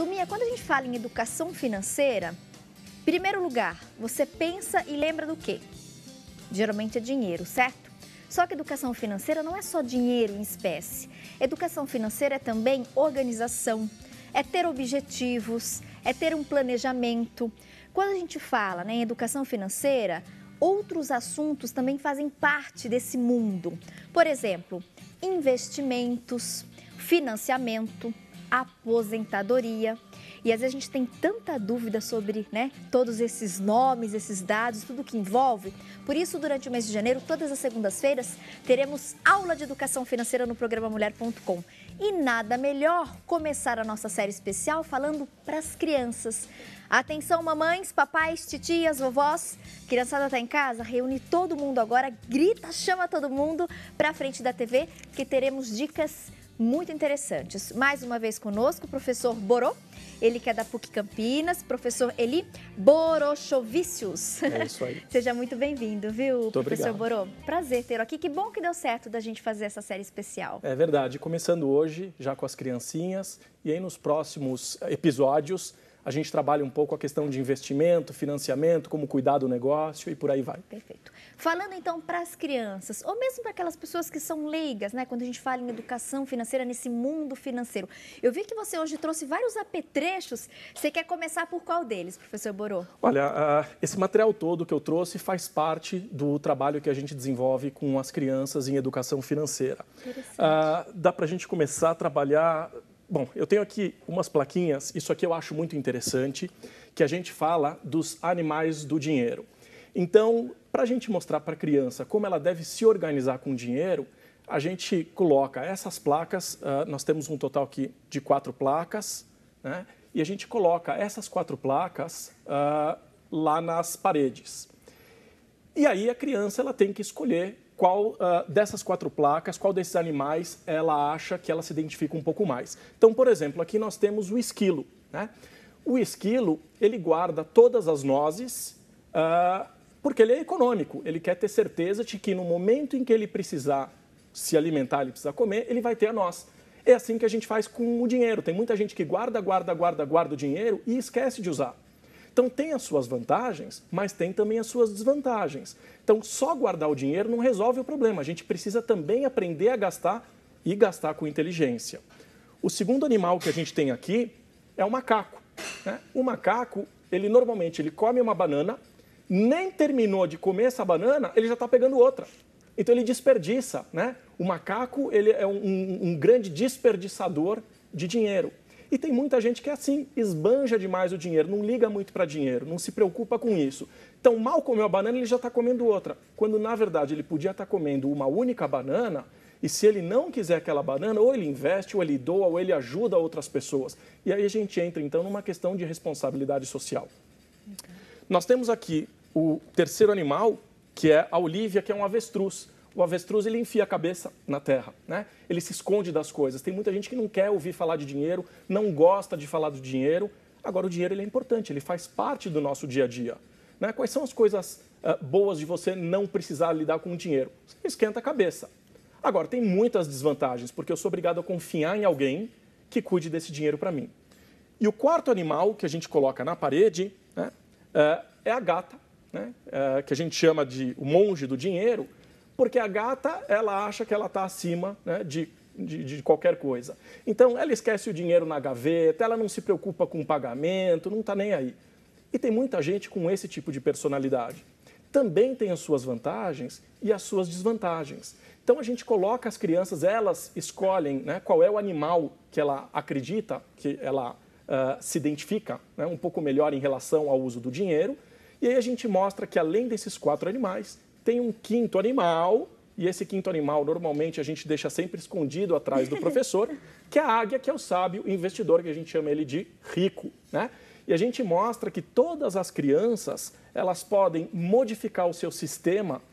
Turminha, quando a gente fala em educação financeira, em primeiro lugar, você pensa e lembra do quê? Geralmente é dinheiro, certo? Só que educação financeira não é só dinheiro em espécie. Educação financeira é também organização, é ter objetivos, é ter um planejamento. Quando a gente fala em educação financeira, outros assuntos também fazem parte desse mundo. Por exemplo, investimentos, financiamento, aposentadoria. E às vezes a gente tem tanta dúvida sobre todos esses nomes, esses dados, tudo que envolve. Por isso, durante o mês de janeiro, todas as segundas-feiras, teremos aula de educação financeira no programa Mulher.com. E nada melhor começar a nossa série especial falando para as crianças. Atenção, mamães, papais, titias, vovós. Criançada está em casa? Reúne todo mundo agora, grita, chama todo mundo para a frente da TV, que teremos dicas muito interessantes. Mais uma vez conosco, o professor Borô, ele que é da PUC Campinas, professor Eli Borochovicius. É isso aí. Seja muito bem-vindo, viu, Muito professor obrigado. Borô? Prazer tê-lo aqui. Que bom que deu certo da gente fazer essa série especial. É verdade. Começando hoje, já com as criancinhas, e aí nos próximos episódios, a gente trabalha um pouco a questão de investimento, financiamento, como cuidar do negócio e por aí vai. Perfeito. Falando então para as crianças, ou mesmo para aquelas pessoas que são leigas, quando a gente fala em educação financeira, nesse mundo financeiro. Eu vi que você hoje trouxe vários apetrechos. Você quer começar por qual deles, professor Borô? Olha, esse material todo que eu trouxe faz parte do trabalho que a gente desenvolve com as crianças em educação financeira. Dá para a gente começar a trabalhar... Bom, eu tenho aqui umas plaquinhas, isso aqui eu acho muito interessante, que a gente fala dos animais do dinheiro. Então, para a gente mostrar para a criança como ela deve se organizar com o dinheiro, a gente coloca essas placas, nós temos um total aqui de 4 placas, e a gente coloca essas 4 placas lá nas paredes. E aí a criança ela tem que escolher qual dessas 4 placas, qual desses animais ela acha que ela se identifica um pouco mais. Então, por exemplo, aqui nós temos o esquilo. O esquilo, ele guarda todas as nozes porque ele é econômico. Ele quer ter certeza de que no momento em que ele precisar se alimentar, ele precisa comer, ele vai ter a noz. É assim que a gente faz com o dinheiro. Tem muita gente que guarda o dinheiro e esquece de usar. Então, tem as suas vantagens, mas tem também as suas desvantagens. Então, só guardar o dinheiro não resolve o problema. A gente precisa também aprender a gastar e gastar com inteligência. O segundo animal que a gente tem aqui é o macaco. O macaco, ele normalmente come uma banana, nem terminou de comer essa banana, ele já está pegando outra. Então, ele desperdiça. O macaco ele é um grande desperdiçador de dinheiro. E tem muita gente que é assim, esbanja demais o dinheiro, não liga muito para dinheiro, não se preocupa com isso. Então, mal comeu a banana, ele já está comendo outra. Quando, na verdade, ele podia estar comendo uma única banana, e se ele não quiser aquela banana, ou ele investe, ou ele doa, ou ele ajuda outras pessoas. E aí a gente entra, então, numa questão de responsabilidade social. Nós temos aqui o terceiro animal, que é a Olívia, que é um avestruz. O avestruz, ele enfia a cabeça na terra, Ele se esconde das coisas. Tem muita gente que não quer ouvir falar de dinheiro, não gosta de falar do dinheiro. Agora, o dinheiro ele é importante, ele faz parte do nosso dia a dia. Quais são as coisas boas de você não precisar lidar com o dinheiro? Você esquenta a cabeça. Agora, tem muitas desvantagens, porque eu sou obrigado a confiar em alguém que cuide desse dinheiro para mim. E o quarto animal que a gente coloca na parede é a gata, que a gente chama de o monge do dinheiro, porque a gata, ela acha que ela está acima de qualquer coisa. Então, ela esquece o dinheiro na gaveta, ela não se preocupa com o pagamento, não está nem aí. E tem muita gente com esse tipo de personalidade. Também tem as suas vantagens e as suas desvantagens. Então, a gente coloca as crianças, elas escolhem qual é o animal que ela acredita, que ela se identifica um pouco melhor em relação ao uso do dinheiro. E aí a gente mostra que, além desses 4 animais, tem um quinto animal, e esse quinto animal, normalmente, a gente deixa sempre escondido atrás do professor, que é a águia, que é o sábio investidor, que a gente chama ele de rico, E a gente mostra que todas as crianças, elas podem modificar o seu sistema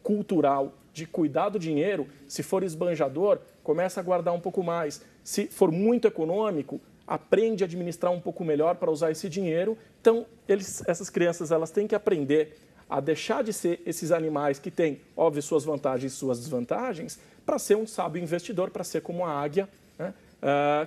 cultural de cuidar do dinheiro. Se for esbanjador, começa a guardar um pouco mais. Se for muito econômico, aprende a administrar um pouco melhor para usar esse dinheiro. Então, essas crianças, elas têm que aprender a deixar de ser esses animais que têm, óbvio, suas vantagens e suas desvantagens, para ser um sábio investidor, para ser como a águia,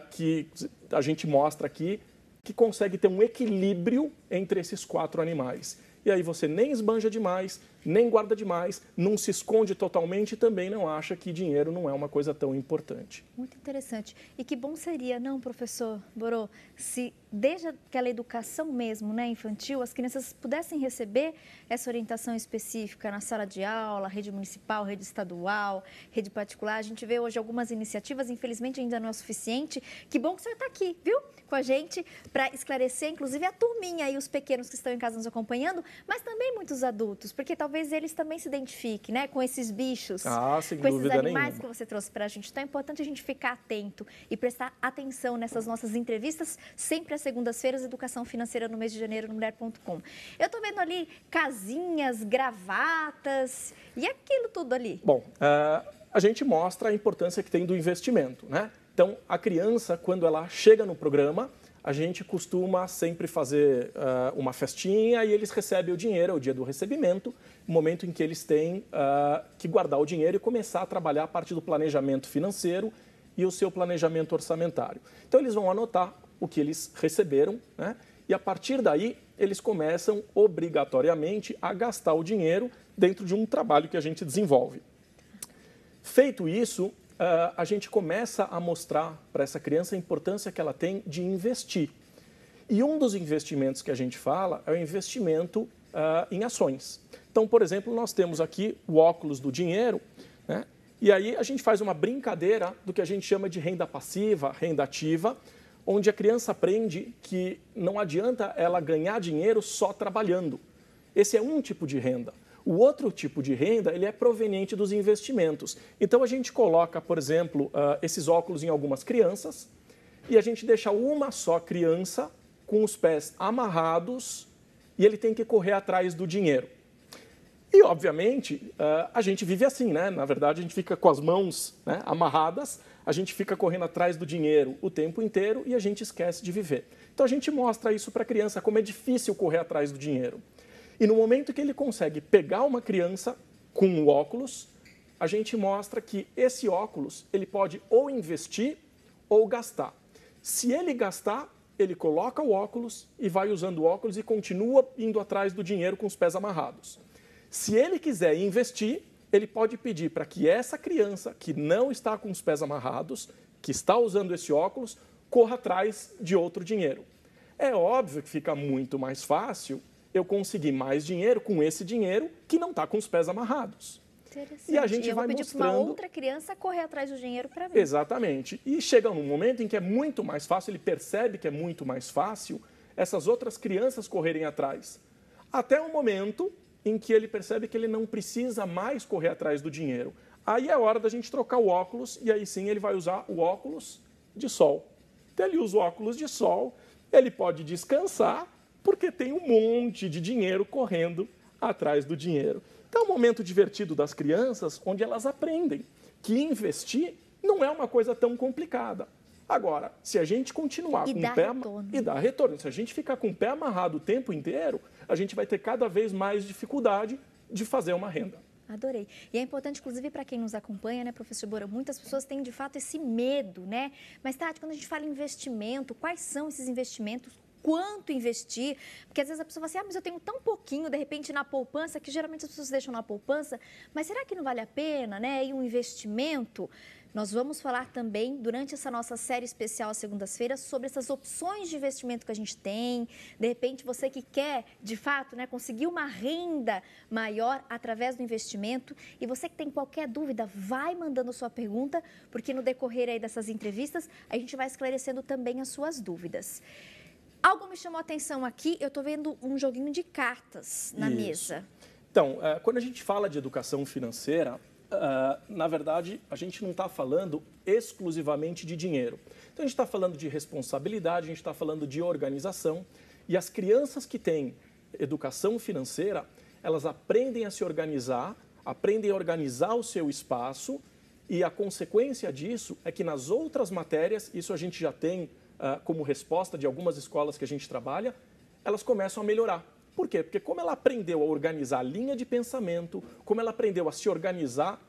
que a gente mostra aqui, que consegue ter um equilíbrio entre esses 4 animais. E aí você nem esbanja demais, nem guarda demais, não se esconde totalmente e também não acha que dinheiro não é uma coisa tão importante. Muito interessante. E que bom seria, não, professor Borô, se desde aquela educação mesmo, né, infantil, as crianças pudessem receber essa orientação específica na sala de aula, rede municipal, rede estadual, rede particular. A gente vê hoje algumas iniciativas, infelizmente ainda não é o suficiente. Que bom que o senhor está aqui, viu, com a gente, para esclarecer, inclusive, a turminha e os pequenos que estão em casa nos acompanhando, mas também muitos adultos, porque talvez eles também se identifiquem, né, com esses bichos, sem com esses dúvida animais nenhuma. que você trouxe para a gente. Então é importante a gente ficar atento e prestar atenção nessas nossas entrevistas, sempre às segundas-feiras, Educação Financeira no mês de janeiro no Mulher.com. Eu estou vendo ali casinhas, gravatas e aquilo tudo ali. Bom, a gente mostra a importância que tem do investimento, né? Então, a criança, quando ela chega no programa, a gente costuma sempre fazer uma festinha e eles recebem o dinheiro, é o dia do recebimento, o momento em que eles têm que guardar o dinheiro e começar a trabalhar a parte do planejamento financeiro e o seu planejamento orçamentário. Então, eles vão anotar o que eles receberam, né? E a partir daí, eles começam obrigatoriamente a gastar o dinheiro dentro de um trabalho que a gente desenvolve. Feito isso, a gente começa a mostrar para essa criança a importância que ela tem de investir. E um dos investimentos que a gente fala é o investimento em ações. Então, por exemplo, nós temos aqui o óculos do dinheiro, né? E aí a gente faz uma brincadeira do que a gente chama de renda passiva, renda ativa, onde a criança aprende que não adianta ela ganhar dinheiro só trabalhando. Esse é um tipo de renda. O outro tipo de renda, ele é proveniente dos investimentos. Então, a gente coloca, por exemplo, esses óculos em algumas crianças e a gente deixa uma só criança com os pés amarrados e ele tem que correr atrás do dinheiro. E, obviamente, a gente vive assim, né? Na verdade, a gente fica com as mãos, né, amarradas, a gente fica correndo atrás do dinheiro o tempo inteiro e a gente esquece de viver. Então, a gente mostra isso para a criança, como é difícil correr atrás do dinheiro. E no momento que ele consegue pegar uma criança com um óculos, a gente mostra que esse óculos ele pode ou investir ou gastar. Se ele gastar, ele coloca o óculos e vai usando o óculos e continua indo atrás do dinheiro com os pés amarrados. Se ele quiser investir, ele pode pedir para que essa criança que não está com os pés amarrados, que está usando esse óculos, corra atrás de outro dinheiro. É óbvio que fica muito mais fácil eu conseguir mais dinheiro com esse dinheiro que não está com os pés amarrados. E a gente vai pedir mostrando para uma outra criança correr atrás do dinheiro para mim. Exatamente. E chega num momento em que é muito mais fácil, ele percebe que é muito mais fácil essas outras crianças correrem atrás. Até o momento em que ele percebe que ele não precisa mais correr atrás do dinheiro. Aí é hora da gente trocar o óculos e aí sim ele vai usar o óculos de sol. Então ele usa o óculos de sol, ele pode descansar, porque tem um monte de dinheiro correndo atrás do dinheiro. Então é um momento divertido das crianças, onde elas aprendem que investir não é uma coisa tão complicada. Agora, se a gente continuar com o pé e dar retorno, se a gente ficar com o pé amarrado o tempo inteiro, a gente vai ter cada vez mais dificuldade de fazer uma renda. Adorei. E é importante, inclusive, para quem nos acompanha, né, professor Borô? Muitas pessoas têm, de fato, esse medo, né? Mas, Tati, quando a gente fala em investimento, quais são esses investimentos? Quanto investir? Porque às vezes a pessoa fala assim, mas eu tenho tão pouquinho, de repente, na poupança, que geralmente as pessoas deixam na poupança, mas será que não vale a pena, né? E um investimento? Nós vamos falar também, durante essa nossa série especial às segundas-feiras, sobre essas opções de investimento que a gente tem. De repente, você que quer, de fato, né, conseguir uma renda maior através do investimento. E você que tem qualquer dúvida, vai mandando sua pergunta, porque no decorrer aí dessas entrevistas, a gente vai esclarecendo também as suas dúvidas. Algo me chamou a atenção aqui, eu estou vendo um joguinho de cartas na mesa. Então, quando a gente fala de educação financeira, na verdade, a gente não está falando exclusivamente de dinheiro. Então, a gente está falando de responsabilidade, a gente está falando de organização. E as crianças que têm educação financeira, elas aprendem a se organizar, aprendem a organizar o seu espaço. E a consequência disso é que nas outras matérias, isso a gente já tem como resposta de algumas escolas que a gente trabalha, elas começam a melhorar. Por quê? Porque como ela aprendeu a organizar a linha de pensamento, como ela aprendeu a se organizar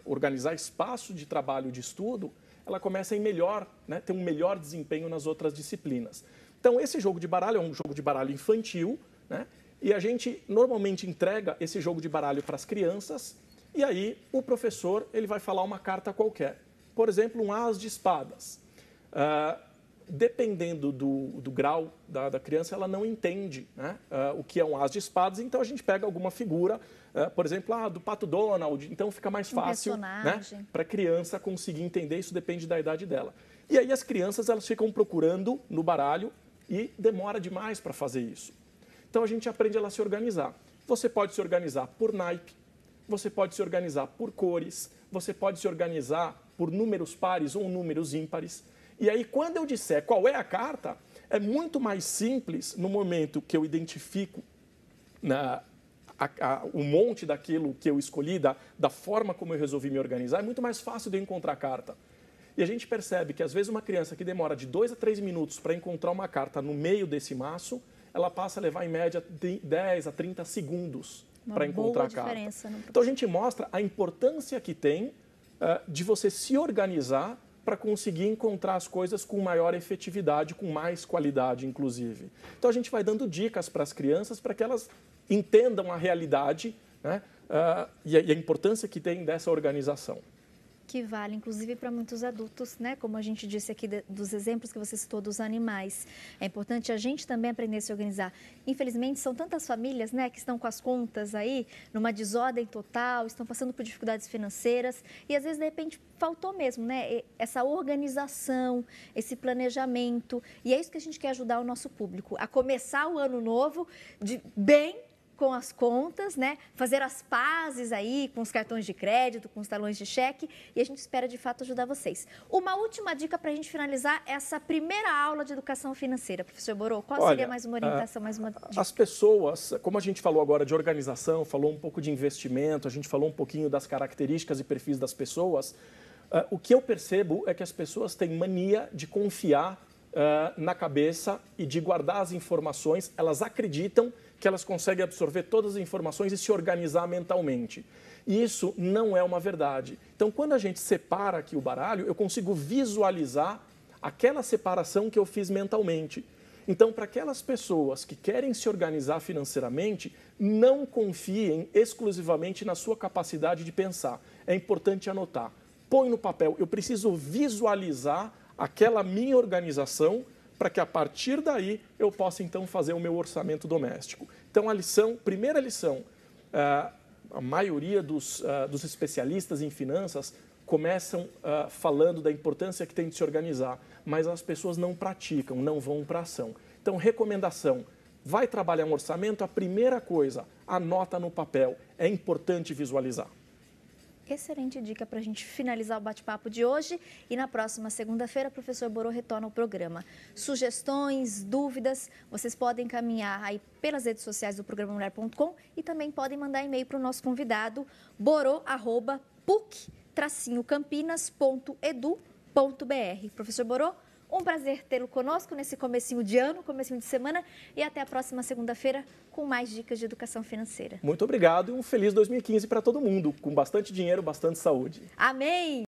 espaço de trabalho, de estudo, ela começa a ir melhor, né, ter um melhor desempenho nas outras disciplinas. Então, esse jogo de baralho é um jogo de baralho infantil, né? E a gente normalmente entrega esse jogo de baralho para as crianças e aí o professor ele vai falar uma carta qualquer. Por exemplo, um as de espadas. Dependendo do grau da criança, ela não entende, né, o que é um as de espadas, então a gente pega alguma figura, por exemplo, do Pato Donald, então fica mais fácil, né, para a criança conseguir entender, isso depende da idade dela. E aí as crianças elas ficam procurando no baralho e demora demais para fazer isso. Então a gente aprende ela a se organizar. Você pode se organizar por naipe, você pode se organizar por cores, você pode se organizar por números pares ou números ímpares. E aí, quando eu disser qual é a carta, é muito mais simples no momento que eu identifico o monte daquilo que eu escolhi, da forma como eu resolvi me organizar, é muito mais fácil de eu encontrar a carta. E a gente percebe que, às vezes, uma criança que demora de 2 a 3 minutos para encontrar uma carta no meio desse maço, ela passa a levar, em média, 10 a 30 segundos para encontrar a carta. Então, a gente mostra a importância que tem de você se organizar para conseguir encontrar as coisas com maior efetividade, com mais qualidade, inclusive. Então, a gente vai dando dicas para as crianças para que elas entendam a realidade, né, e a importância que tem dessa organização. Que vale, inclusive, para muitos adultos, né? Como a gente disse aqui dos exemplos que você citou dos animais. É importante a gente também aprender a se organizar. Infelizmente, são tantas famílias, né, que estão com as contas aí numa desordem total, estão passando por dificuldades financeiras e, às vezes, de repente, faltou mesmo, né? Essa organização, esse planejamento. E é isso que a gente quer ajudar o nosso público, a começar o ano novo bem, com as contas, né? Fazer as pazes aí com os cartões de crédito, com os talões de cheque, e a gente espera de fato ajudar vocês. Uma última dica para a gente finalizar essa primeira aula de educação financeira. Professor Borô, qual seria mais uma orientação, mais uma dica? As pessoas, como a gente falou agora de organização, falou um pouco de investimento, a gente falou um pouquinho das características e perfis das pessoas, o que eu percebo é que as pessoas têm mania de confiar na cabeça e de guardar as informações, elas acreditam que elas conseguem absorver todas as informações e se organizar mentalmente. E isso não é uma verdade. Então, quando a gente separa aqui o baralho, eu consigo visualizar aquela separação que eu fiz mentalmente. Então, para aquelas pessoas que querem se organizar financeiramente, não confiem exclusivamente na sua capacidade de pensar. É importante anotar. Põe no papel. Eu preciso visualizar aquela minha organização para que a partir daí eu possa então fazer o meu orçamento doméstico. Então primeira lição, a maioria dos especialistas em finanças começam falando da importância que tem de se organizar, mas as pessoas não praticam, não vão para a ação. Então, recomendação, vai trabalhar um orçamento, a primeira coisa, anota no papel, é importante visualizar. Excelente dica para a gente finalizar o bate-papo de hoje. E na próxima segunda-feira, o professor Borô retorna ao programa. Sugestões, dúvidas, vocês podem encaminhar aí pelas redes sociais do programa Mulher.com e também podem mandar e-mail para o nosso convidado, borô@puc-campinas.edu.br. Professor Borô, um prazer tê-lo conosco nesse comecinho de ano, comecinho de semana, e até a próxima segunda-feira com mais dicas de educação financeira. Muito obrigado e um feliz 2015 para todo mundo, com bastante dinheiro, bastante saúde. Amém!